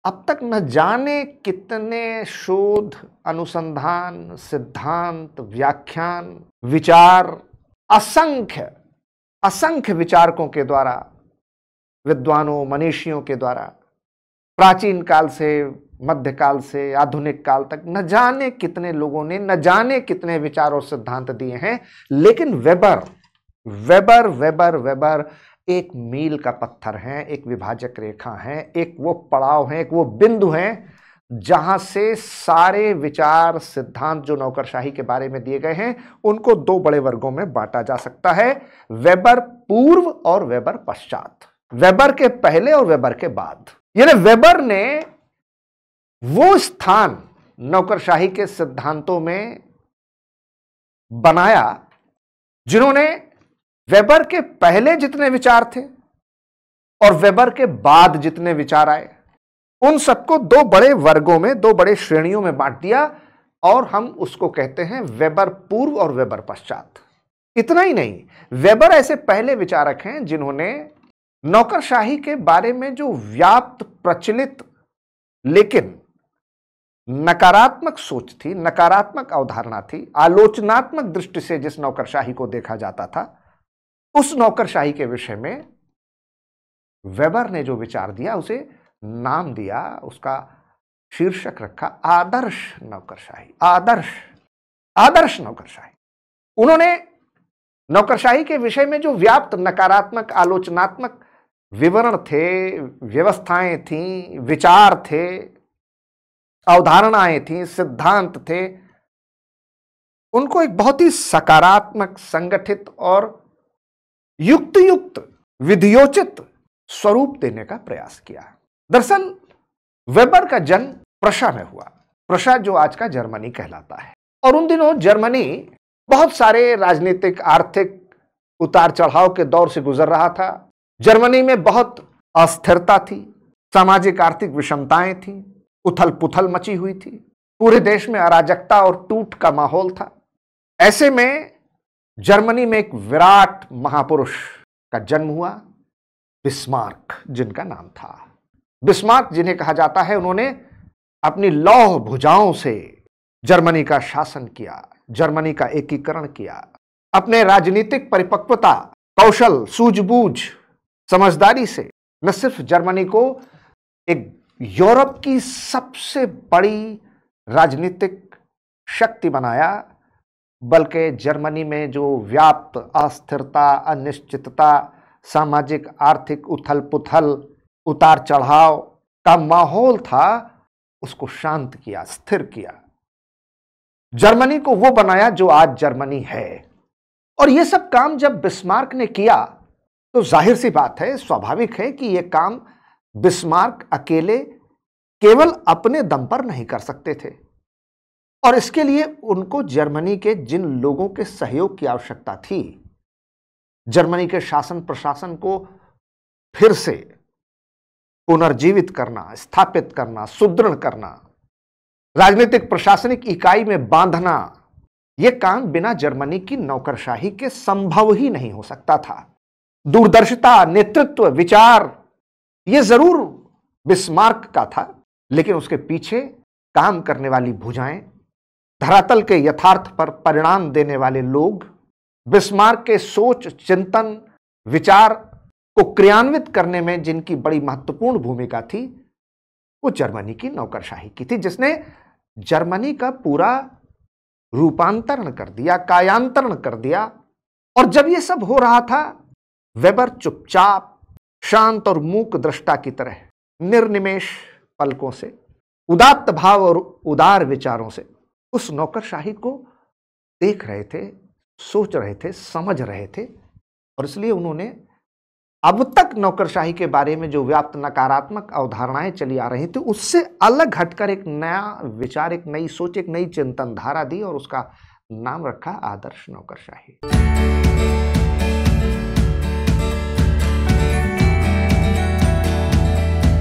अब तक न जाने कितने शोध, अनुसंधान, सिद्धांत, व्याख्यान, विचार असंख्य असंख्य विचारकों के द्वारा, विद्वानों, मनीषियों के द्वारा प्राचीन काल से मध्यकाल से आधुनिक काल तक न जाने कितने लोगों ने न जाने कितने विचार और सिद्धांत दिए हैं, लेकिन वेबर वेबर वेबर वेबर एक मील का पत्थर है, एक विभाजक रेखा है, एक वो पड़ाव है, एक वो बिंदु है जहां से सारे विचार सिद्धांत जो नौकरशाही के बारे में दिए गए हैं उनको दो बड़े वर्गों में बांटा जा सकता है, वेबर पूर्व और वेबर पश्चात, वेबर के पहले और वेबर के बाद। यानी वेबर ने वो स्थान नौकरशाही के सिद्धांतों में बनाया जिन्होंने वेबर के पहले जितने विचार थे और वेबर के बाद जितने विचार आए उन सबको दो बड़े वर्गों में, दो बड़े श्रेणियों में बांट दिया और हम उसको कहते हैं वेबर पूर्व और वेबर पश्चात। इतना ही नहीं, वेबर ऐसे पहले विचारक हैं जिन्होंने नौकरशाही के बारे में जो व्याप्त, प्रचलित लेकिन नकारात्मक सोच थी, नकारात्मक अवधारणा थी, आलोचनात्मक दृष्टि से जिस नौकरशाही को देखा जाता था, उस नौकरशाही के विषय में वेबर ने जो विचार दिया उसे नाम दिया, उसका शीर्षक रखा आदर्श नौकरशाही। आदर्श आदर्श नौकरशाही। उन्होंने नौकरशाही के विषय में जो व्याप्त नकारात्मक, आलोचनात्मक विवरण थे, व्यवस्थाएं थीं, विचार थे, अवधारणाएं थीं, सिद्धांत थे, उनको एक बहुत ही सकारात्मक, संगठित और युक्त विधियोचित स्वरूप देने का प्रयास किया। दरअसल वेबर का जन्म प्रशा में हुआ, प्रशा जो आज का जर्मनी कहलाता है, और उन दिनों जर्मनी बहुत सारे राजनीतिक, आर्थिक उतार चढ़ाव के दौर से गुजर रहा था। जर्मनी में बहुत अस्थिरता थी, सामाजिक आर्थिक विषमताएं थीं, उथल पुथल मची हुई थी, पूरे देश में अराजकता और टूट का माहौल था। ऐसे में जर्मनी में एक विराट महापुरुष का जन्म हुआ, बिस्मार्क जिनका नाम था। बिस्मार्क जिन्हें कहा जाता है, उन्होंने अपनी लौह भुजाओं से जर्मनी का शासन किया, जर्मनी का एकीकरण किया, अपने राजनीतिक परिपक्वता, कौशल, सूझबूझ, समझदारी से न सिर्फ जर्मनी को एक यूरोप की सबसे बड़ी राजनीतिक शक्ति बनाया, बल्कि जर्मनी में जो व्याप्त अस्थिरता, अनिश्चितता, सामाजिक आर्थिक उथल पुथल, उतार चढ़ाव का माहौल था, उसको शांत किया, स्थिर किया, जर्मनी को वो बनाया जो आज जर्मनी है। और ये सब काम जब बिस्मार्क ने किया तो जाहिर सी बात है, स्वाभाविक है कि ये काम बिस्मार्क अकेले केवल अपने दम पर नहीं कर सकते थे, और इसके लिए उनको जर्मनी के जिन लोगों के सहयोग की आवश्यकता थी, जर्मनी के शासन प्रशासन को फिर से पुनर्जीवित करना, स्थापित करना, सुदृढ़ करना, राजनीतिक प्रशासनिक इकाई में बांधना, यह काम बिना जर्मनी की नौकरशाही के संभव ही नहीं हो सकता था। दूरदर्शिता, नेतृत्व, विचार, यह जरूर बिस्मार्क का था, लेकिन उसके पीछे काम करने वाली भुजाएं, धरातल के यथार्थ पर परिणाम देने वाले लोग, बिस्मार्क के सोच, चिंतन, विचार को क्रियान्वित करने में जिनकी बड़ी महत्वपूर्ण भूमिका थी, वो जर्मनी की नौकरशाही की थी, जिसने जर्मनी का पूरा रूपांतरण कर दिया, कायांतरण कर दिया। और जब ये सब हो रहा था, वेबर चुपचाप, शांत और मूक दृष्टा की तरह निर्निमेष पलकों से, उदात्त भाव और उदार विचारों से उस नौकरशाही को देख रहे थे, सोच रहे थे, समझ रहे थे। और इसलिए उन्होंने अब तक नौकरशाही के बारे में जो व्याप्त नकारात्मक अवधारणाएं चली आ रही थी, उससे अलग हटकर एक नया विचार, एक नई सोच, एक नई चिंतन धारा दी और उसका नाम रखा आदर्श नौकरशाही।